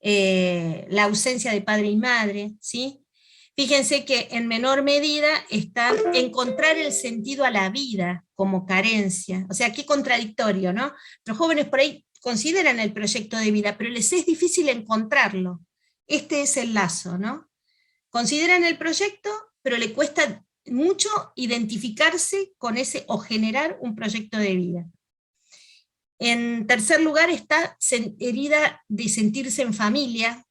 la ausencia de padre y madre, ¿sí? Fíjense que en menor medida está encontrar el sentido a la vida como carencia. O sea, qué contradictorio, ¿no? Los jóvenes por ahí consideran el proyecto de vida, pero les es difícil encontrarlo. Este es el lazo, ¿no? Consideran el proyecto, pero le cuesta mucho identificarse con ese o generar un proyecto de vida. En tercer lugar está herida de sentirse en familia,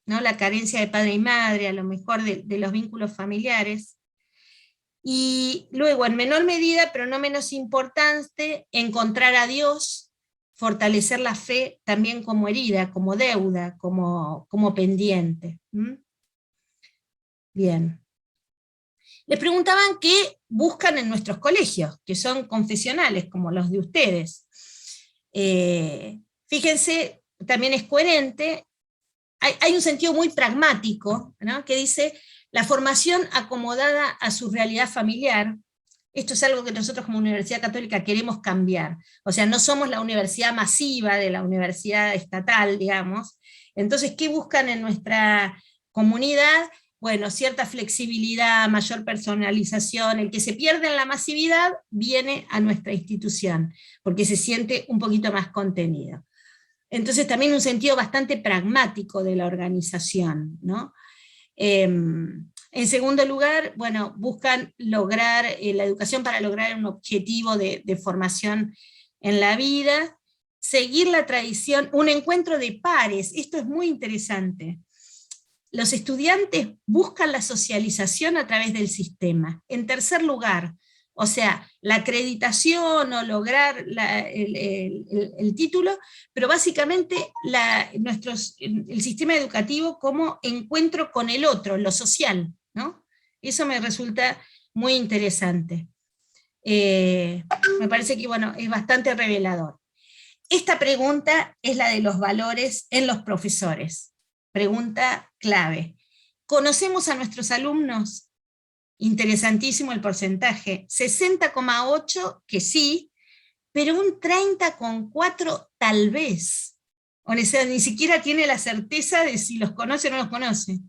¿no? La carencia de padre y madre, a lo mejor de los vínculos familiares. Y luego, en menor medida, pero no menos importante, encontrar a Dios, fortalecer la fe también como herida, como deuda, como pendiente. Bien. Les preguntaban qué buscan en nuestros colegios, que son confesionales, como los de ustedes. Fíjense, también es coherente. Hay un sentido muy pragmático, ¿no? Que dice la formación acomodada a su realidad familiar. Esto es algo que nosotros como Universidad Católica queremos cambiar. O sea, no somos la universidad masiva de la universidad estatal, digamos. Entonces, ¿qué buscan en nuestra comunidad? Bueno, cierta flexibilidad, mayor personalización. El que se pierde en la masividad viene a nuestra institución, porque se siente un poquito más contenido. Entonces también un sentido bastante pragmático de la organización, ¿no? En segundo lugar, bueno, buscan lograr la educación para lograr un objetivo de formación en la vida, seguir la tradición, un encuentro de pares. Esto es muy interesante. Los estudiantes buscan la socialización a través del sistema. En tercer lugar, o sea, la acreditación o lograr el título, pero básicamente el sistema educativo como encuentro con el otro, lo social, ¿no? Eso me resulta muy interesante. Me parece que, bueno, es bastante revelador. Esta pregunta es la de los valores en los profesores. Pregunta clave. ¿Conocemos a nuestros alumnos? Interesantísimo el porcentaje, 60,8 que sí, pero un 30,4 tal vez. O sea, ni siquiera tiene la certeza de si los conoce o no los conoce.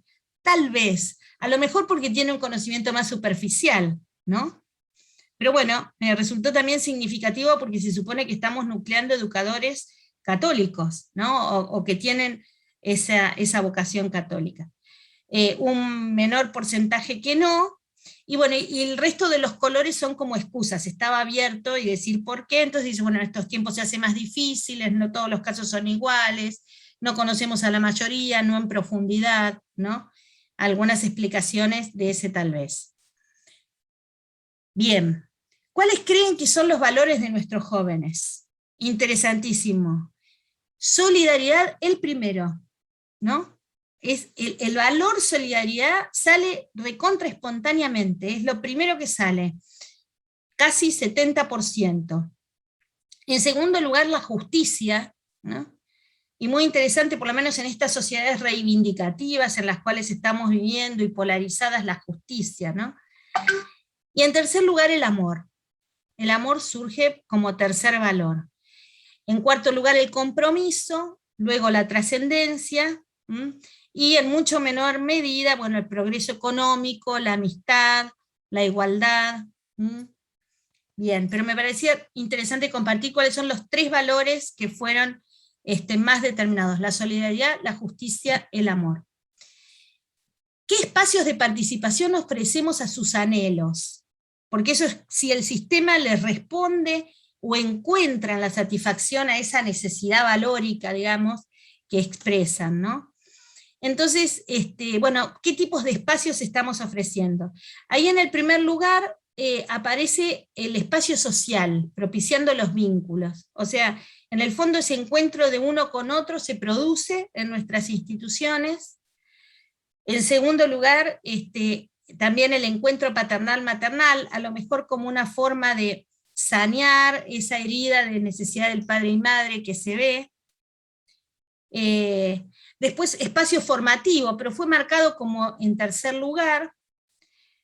Tal vez, a lo mejor porque tiene un conocimiento más superficial, ¿no? Pero bueno, me resultó también significativo porque se supone que estamos nucleando educadores católicos, ¿no? O que tienen esa vocación católica. Un menor porcentaje que no. Y bueno, y el resto de los colores son como excusas. Estaba abierto y decir por qué. Entonces dice, bueno, en estos tiempos se hace más difíciles, no todos los casos son iguales, no conocemos a la mayoría, no en profundidad, ¿no? Algunas explicaciones de ese tal vez. Bien, ¿cuáles creen que son los valores de nuestros jóvenes? Interesantísimo. Solidaridad, el primero, ¿no? Es el valor solidaridad sale recontra espontáneamente, es lo primero que sale, casi 70%. En segundo lugar, la justicia, ¿no? y muy interesante, por lo menos en estas sociedades reivindicativas en las cuales estamos viviendo y polarizadas la justicia, ¿no? Y en tercer lugar, el amor. El amor surge como tercer valor. En cuarto lugar, el compromiso, luego la trascendencia, y en mucho menor medida, bueno, el progreso económico, la amistad, la igualdad. Bien, pero me parecía interesante compartir cuáles son los tres valores que fueron más determinados: la solidaridad, la justicia, el amor. ¿Qué espacios de participación ofrecemos a sus anhelos? Porque eso es, si el sistema les responde o encuentran la satisfacción a esa necesidad valórica, digamos, que expresan, ¿no? Entonces, bueno, ¿qué tipos de espacios estamos ofreciendo? Ahí en el primer lugar aparece el espacio social, propiciando los vínculos. O sea, en el fondo ese encuentro de uno con otro se produce en nuestras instituciones. En segundo lugar, también el encuentro paternal-maternal, a lo mejor como una forma de sanear esa herida de necesidad del padre y madre que se ve. Después espacio formativo, pero fue marcado como en tercer lugar.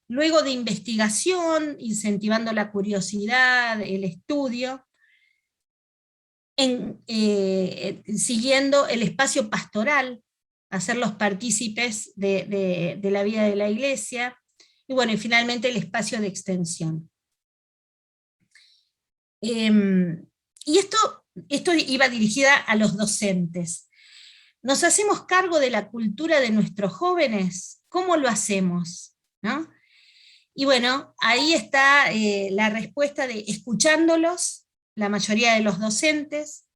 Luego de investigación, incentivando la curiosidad, el estudio, siguiendo el espacio pastoral, hacerlos partícipes de la vida de la iglesia, y bueno, y finalmente el espacio de extensión. Y esto iba dirigida a los docentes. ¿Nos hacemos cargo de la cultura de nuestros jóvenes? ¿Cómo lo hacemos? ¿No? Y bueno, ahí está la respuesta de escuchándolos, la mayoría de los docentes,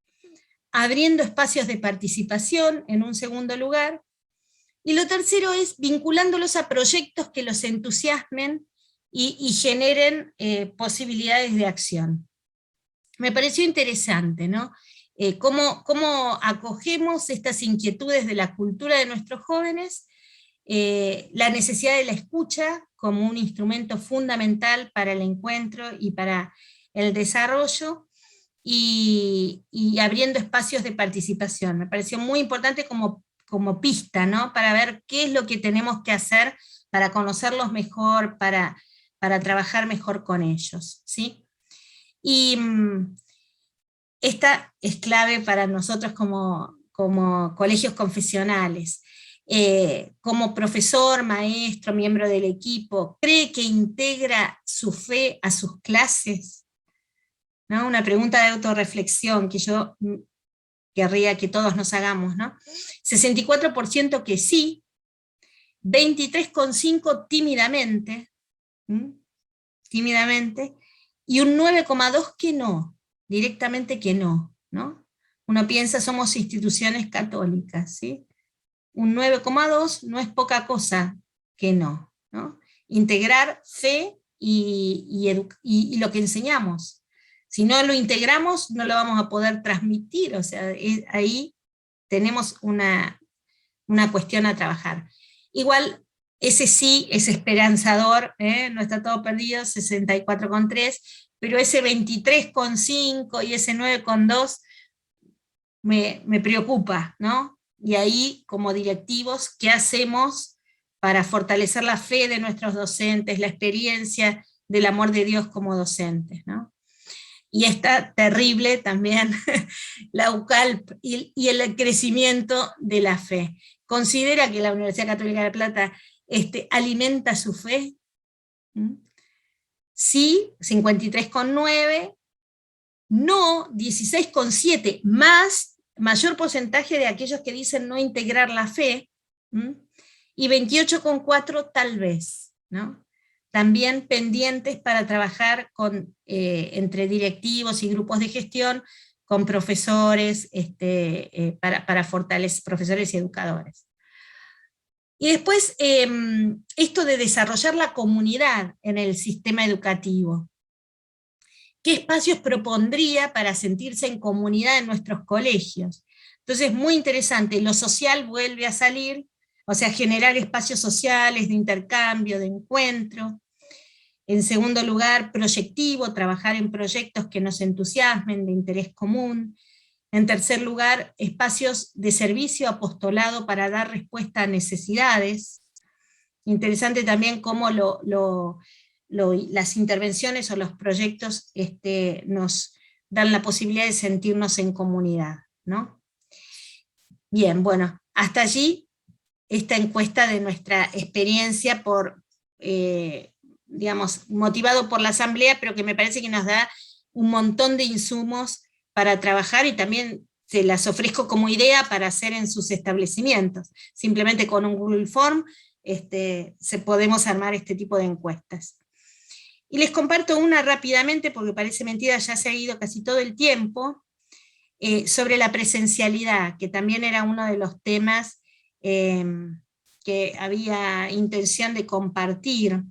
abriendo espacios de participación en un segundo lugar, y lo tercero es vinculándolos a proyectos que los entusiasmen y generen posibilidades de acción. Me pareció interesante, ¿no? Cómo acogemos estas inquietudes de la cultura de nuestros jóvenes, la necesidad de la escucha como un instrumento fundamental para el encuentro y para el desarrollo, y abriendo espacios de participación. Me pareció muy importante como pista, ¿no? Para ver qué es lo que tenemos que hacer para conocerlos mejor, para trabajar mejor con ellos, ¿sí? Y esta es clave para nosotros como colegios confesionales. Como profesor, maestro, miembro del equipo, ¿cree que integra su fe a sus clases? ¿No? Una pregunta de autorreflexión que yo querría que todos nos hagamos, ¿no? 64% que sí, 23,5% tímidamente, tímidamente, y un 9,2% que no, directamente que no, ¿no? Uno piensa, somos instituciones católicas, ¿sí? Un 9,2% no es poca cosa que no, ¿no? Integrar fe y lo que enseñamos. Si no lo integramos, no lo vamos a poder transmitir, o sea, ahí tenemos una cuestión a trabajar. Igual, ese sí es esperanzador, no está todo perdido, 64,3%, pero ese 23,5% y ese 9,2% me preocupa, ¿no? Y ahí, como directivos, ¿qué hacemos para fortalecer la fe de nuestros docentes, la experiencia del amor de Dios como docentes, ¿no? Y está terrible también la UCALP y el crecimiento de la fe. ¿Considera que la Universidad Católica de La Plata alimenta su fe? Sí, 53,9%, no, 16,7%, mayor porcentaje de aquellos que dicen no integrar la fe, y 28,4% tal vez, ¿no? También pendientes para trabajar entre directivos y grupos de gestión, con profesores, para fortalecer, profesores y educadores. Y después, esto de desarrollar la comunidad en el sistema educativo. ¿Qué espacios propondría para sentirse en comunidad en nuestros colegios? Entonces, muy interesante, lo social vuelve a salir, o sea, generar espacios sociales de intercambio, de encuentro. En segundo lugar, proyectivo, trabajar en proyectos que nos entusiasmen, de interés común. En tercer lugar, espacios de servicio apostolado para dar respuesta a necesidades. Interesante también cómo las intervenciones o los proyectos nos dan la posibilidad de sentirnos en comunidad, ¿no? Bien, bueno, hasta allí esta encuesta de nuestra experiencia digamos, motivado por la asamblea, pero que me parece que nos da un montón de insumos para trabajar, y también se las ofrezco como idea para hacer en sus establecimientos. Simplemente con un Google Form podemos armar este tipo de encuestas. Y les comparto una rápidamente, porque parece mentira, ya se ha ido casi todo el tiempo, sobre la presencialidad, que también era uno de los temas que había intención de compartir.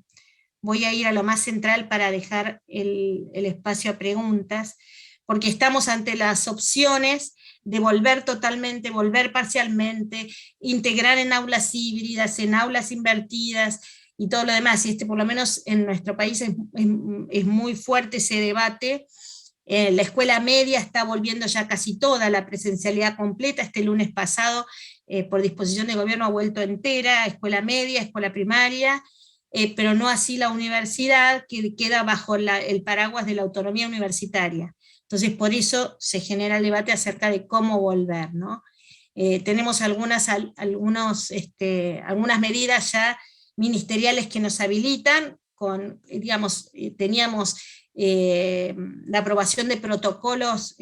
Voy a ir a lo más central para dejar el espacio a preguntas, porque estamos ante las opciones de volver totalmente, volver parcialmente, integrar en aulas híbridas, en aulas invertidas, y todo lo demás, y por lo menos en nuestro país es muy fuerte ese debate. La escuela media está volviendo ya casi toda la presencialidad completa. Este lunes pasado, por disposición del gobierno, ha vuelto entera, escuela media, escuela primaria, pero no así la universidad, que queda bajo el paraguas de la autonomía universitaria. Entonces, por eso se genera el debate acerca de cómo volver, ¿no? Tenemos algunas medidas ya ministeriales que nos habilitan, teníamos la aprobación de protocolos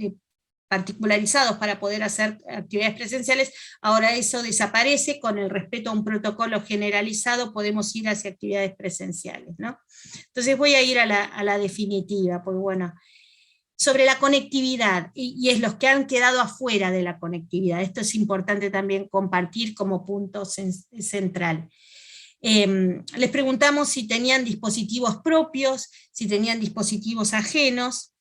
particularizados para poder hacer actividades presenciales. Ahora eso desaparece, con el respeto a un protocolo generalizado podemos ir hacia actividades presenciales, ¿no? Entonces voy a ir a la definitiva, porque bueno, sobre la conectividad, y es los que han quedado afuera de la conectividad, esto es importante también compartir como punto central. Les preguntamos si tenían dispositivos propios, si tenían dispositivos ajenos,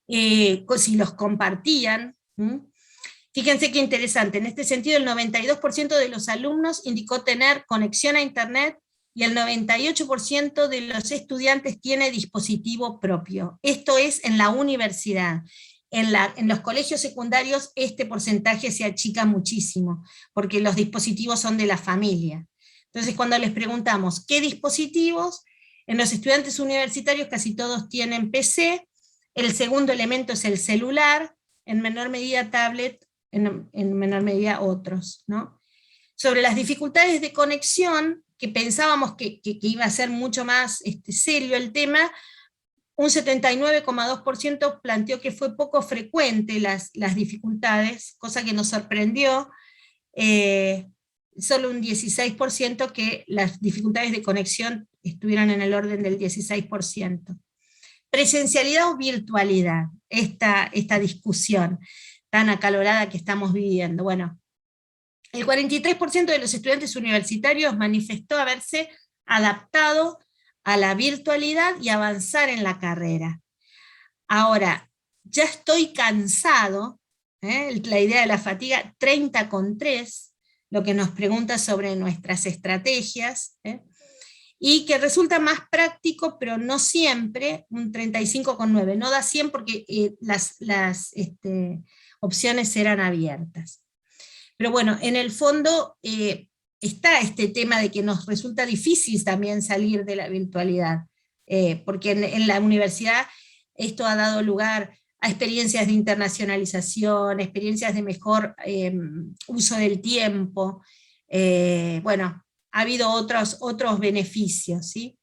si los compartían. Fíjense qué interesante, en este sentido el 92% de los alumnos indicó tener conexión a internet, y el 98% de los estudiantes tiene dispositivo propio. Esto es en la universidad. En los colegios secundarios este porcentaje se achica muchísimo, porque los dispositivos son de la familia. Entonces, cuando les preguntamos qué dispositivos, en los estudiantes universitarios casi todos tienen PC, el segundo elemento es el celular, en menor medida tablet, en menor medida otros, ¿no? Sobre las dificultades de conexión, que pensábamos que iba a ser mucho más serio el tema, un 79,2% planteó que fue poco frecuente las dificultades, cosa que nos sorprendió. Solo un 16% que las dificultades de conexión estuvieran en el orden del 16%. Presencialidad o virtualidad, esta discusión tan acalorada que estamos viviendo. Bueno, el 43% de los estudiantes universitarios manifestó haberse adaptado a la virtualidad y avanzar en la carrera. Ahora, ya estoy cansado, la idea de la fatiga, 30,3%, lo que nos pregunta sobre nuestras estrategias, y que resulta más práctico, pero no siempre, un 35,9%, no da 100 porque las opciones eran abiertas. Pero bueno, en el fondo está este tema de que nos resulta difícil también salir de la virtualidad, porque en la universidad esto ha dado lugar a experiencias de internacionalización, experiencias de mejor uso del tiempo. Bueno, ha habido otros beneficios, ¿sí?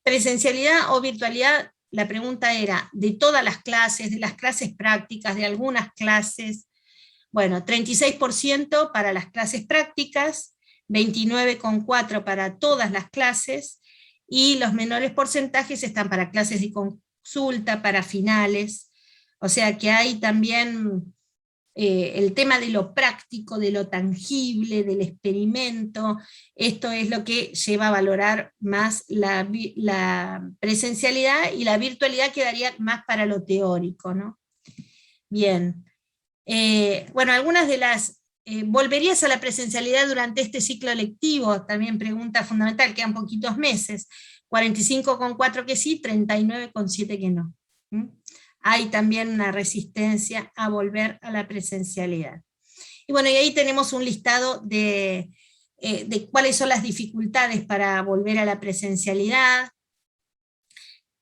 Presencialidad o virtualidad, la pregunta era de todas las clases, de las clases prácticas, de algunas clases. Bueno, 36% para las clases prácticas, 29,4% para todas las clases, y los menores porcentajes están para clases de consulta, para finales. O sea que hay también el tema de lo práctico, de lo tangible, del experimento. Esto es lo que lleva a valorar más la presencialidad, y la virtualidad quedaría más para lo teórico, ¿no? Bien. Bueno, algunas de las... ¿volverías a la presencialidad durante este ciclo lectivo? También pregunta fundamental, quedan poquitos meses. 45,4% que sí, 39,7% que no. hay también una resistencia a volver a la presencialidad. Y bueno, y ahí tenemos un listado de cuáles son las dificultades para volver a la presencialidad.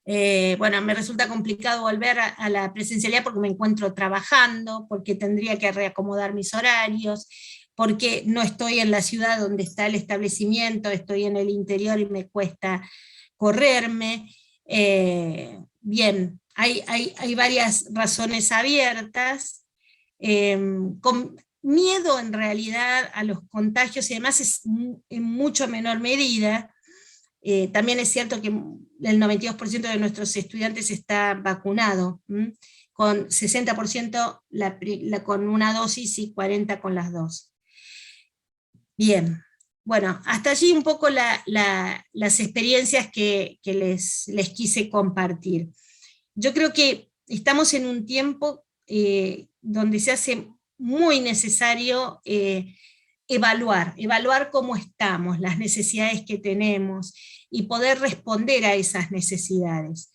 Bueno, me resulta complicado volver a la presencialidad porque me encuentro trabajando, porque tendría que reacomodar mis horarios, porque no estoy en la ciudad donde está el establecimiento, estoy en el interior y me cuesta correrme. Bien, hay varias razones abiertas, con miedo en realidad a los contagios y además es en mucho menor medida. También es cierto que el 92% de nuestros estudiantes está vacunado, con 60% con una dosis y 40% con las dos. Bien, bueno, hasta allí un poco las experiencias que les quise compartir. Yo creo que estamos en un tiempo donde se hace muy necesario evaluar cómo estamos, las necesidades que tenemos y poder responder a esas necesidades.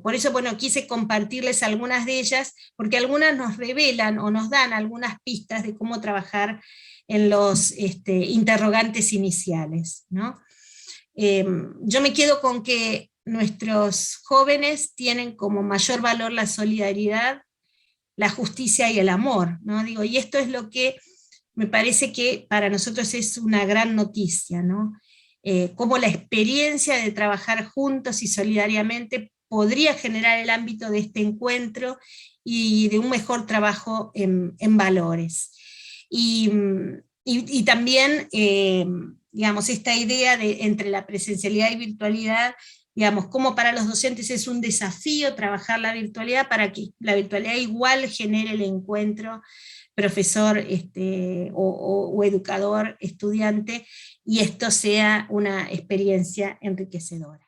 Por eso, bueno, quise compartirles algunas de ellas, porque algunas nos revelan o nos dan algunas pistas de cómo trabajar en los interrogantes iniciales, ¿no? Yo me quedo con que nuestros jóvenes tienen como mayor valor la solidaridad, la justicia y el amor, ¿no? Digo, y esto es lo que me parece que para nosotros es una gran noticia, ¿no? Cómo la experiencia de trabajar juntos y solidariamente podría generar el ámbito de este encuentro y de un mejor trabajo en valores. Y también, digamos, esta idea de entre la presencialidad y virtualidad, digamos, como para los docentes es un desafío trabajar la virtualidad para que la virtualidad igual genere el encuentro profesor o educador, estudiante, y esto sea una experiencia enriquecedora.